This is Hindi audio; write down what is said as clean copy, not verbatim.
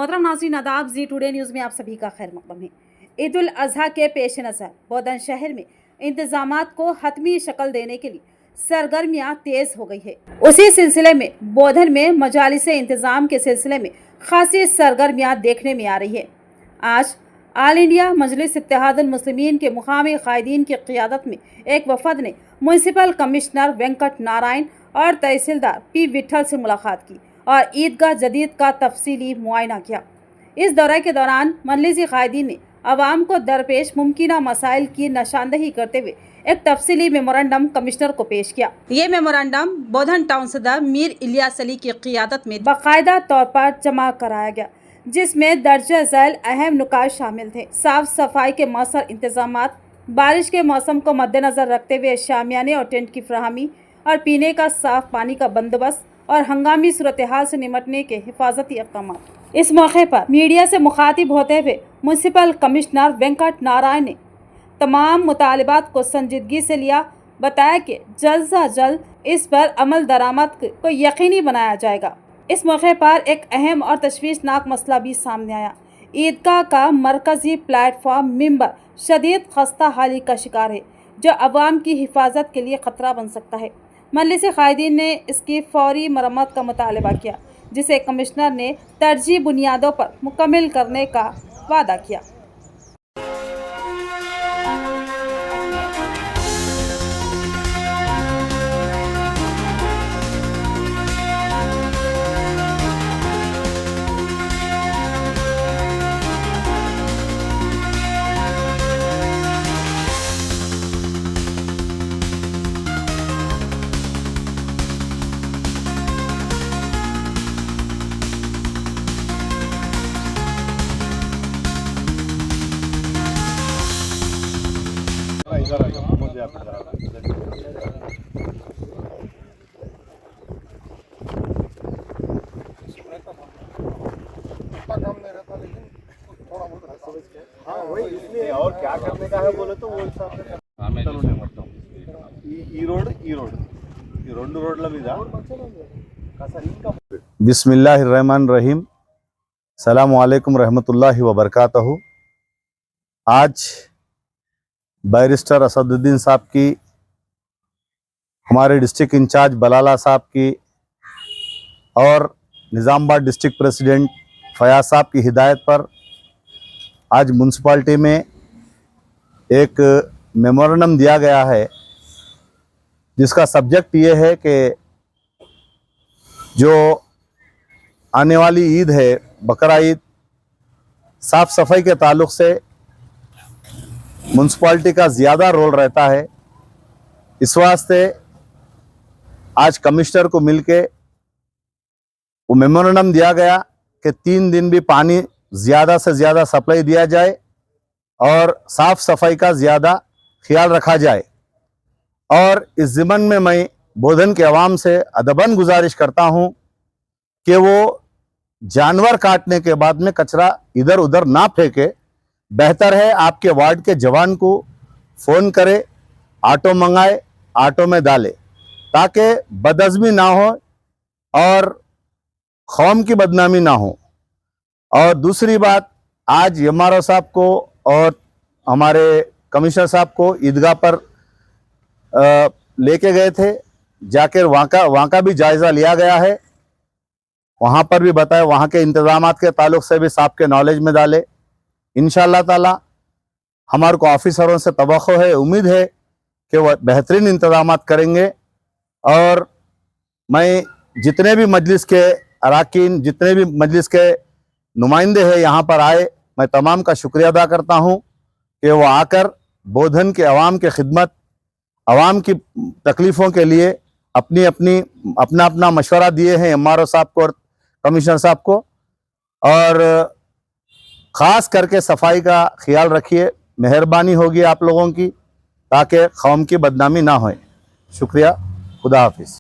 मोहतरम नाज़रीन आदाब, जी टुडे न्यूज़ में आप सभी का खैर मकदम है। ईद उल अजहा के पेश नज़र बोधन शहर में इंतजामात को हतमी शक्ल देने के लिए सरगर्मियां तेज हो गई है। उसी सिलसिले में बोधन में मजालिस इंतजाम के सिलसिले में खासी सरगर्मियां देखने में आ रही है। आज आल इंडिया मजलिस इत्तेहादुल मुस्लिमीन के मुकामी कायदीन की क़ियादत में एक वफद ने म्यूनसिपल कमिश्नर वेंकट नारायण और तहसीलदार पी विठल से मुलाकात की और ईदगाह जदीद का तफसीली मुआयना किया। इस दौरे के दौरान मजलिसी कायदीन ने आवाम को दरपेश मुमकिना मसाइल की निशानदही करते हुए एक तफसीली मेमोरेंडम कमिश्नर को पेश किया। ये मेमोरेंडम बोधन टाउन सदर मीर इलियास अली की क़ियादत में बाकायदा तौर पर जमा कराया गया, जिसमें दर्जा झैल अहम नुकात शामिल थे। साफ सफाई के मौसर इंतजामात, बारिश के मौसम को मद्देनजर रखते हुए शामियाने और टेंट की फराहमी और पीने का साफ पानी का बंदोबस्त और हंगामी सूरत हाल से निपटने के हिफाजती इक़दाम। इस मौके पर मीडिया से मुखातिब होते हुए म्यूनसिपल कमिश्नर वेंकट नारायण ने तमाम मुतालिबात को संजीदगी से लिया। बताया कि जल्द से जल्द इस पर अमल दरामद को यकीनी बनाया जाएगा। इस मौके पर एक अहम और तशवीशनाक मसला भी सामने आया। ईदगाह का मरकजी प्लेटफॉर्म मिंबर शदीद खस्ता हाली का शिकार है, जो अवाम की हिफाजत के लिए ख़तरा बन सकता है। मजलिसी कायदीन ने इसकी फौरी मरम्मत का मुतालबा किया, जिसे कमिश्नर ने तरजीह बुनियादों पर मुकम्मल करने का वादा किया। इधर आ जाओ, मुझे आप इधर आ जाओ। इतना काम नहीं रहता, लेकिन थोड़ा बहुत रहता है। हाँ वही, इसलिए और क्या करने का है बोले तो वो हिसाब से ఈ రెండు రోడ్ల మీద बिस्मिल्लाहिर्रहमानिर्रहीम, सलाम वालेकुम रहमतुल्लाहि व बरकातहू। आज बैरिस्टर असदुद्दीन साहब की, हमारे डिस्ट्रिक्ट इंचार्ज बलाला साहब की और निज़ामाबाद डिस्ट्रिक्ट प्रेसिडेंट फयाज साहब की हिदायत पर आज म्यूनसिपाल्टी में एक मेमोरेंडम दिया गया है, जिसका सब्जेक्ट ये है कि जो आने वाली ईद है, बकरा ईद, साफ़ सफाई के ताल्लुक़ से म्यूनसिपाल्टी का ज़्यादा रोल रहता है। इस वास्ते आज कमिश्नर को मिलके वो मेमोरेंडम दिया गया कि 3 दिन भी पानी ज़्यादा से ज़्यादा सप्लाई दिया जाए और साफ़ सफाई का ज़्यादा ख्याल रखा जाए। और इस ज़िमन में मैं बोधन के अवाम से अदबन गुजारिश करता हूँ कि वो जानवर काटने के बाद में कचरा इधर उधर ना फेंके। बेहतर है आपके वार्ड के जवान को फ़ोन करे, ऑटो मंगाए, ऑटो में डाले, ताकि बदअज़मी ना हो और कौम की बदनामी ना हो। और दूसरी बात, आज एमआरओ साहब को और हमारे कमिश्नर साहब को ईदगाह पर लेके गए थे, जाकर वहाँ का भी जायज़ा लिया गया है। वहाँ पर भी बताया, वहाँ के इंतज़ामात के ताल्लुक़ से भी साहब के नॉलेज में डाले। इंशाअल्लाह ताला हमारे को ऑफिसरों से तवक्को है, उम्मीद है कि वह बेहतरीन इंतज़ामात करेंगे। और मैं जितने भी मजलिस के अराकीन, जितने भी मजलिस के नुमाइंदे हैं यहाँ पर आए, मैं तमाम का शुक्रिया अदा करता हूँ कि वो आकर बोधन के अवाम के खिदमत, अवाम की तकलीफ़ों के लिए अपना मशवरा दिए हैं एमआरओ साहब को और कमिश्नर साहब को। और ख़ास करके सफाई का ख्याल रखिए, मेहरबानी होगी आप लोगों की, ताकि कौम की बदनामी ना होए। शुक्रिया, खुदा हाफिज़।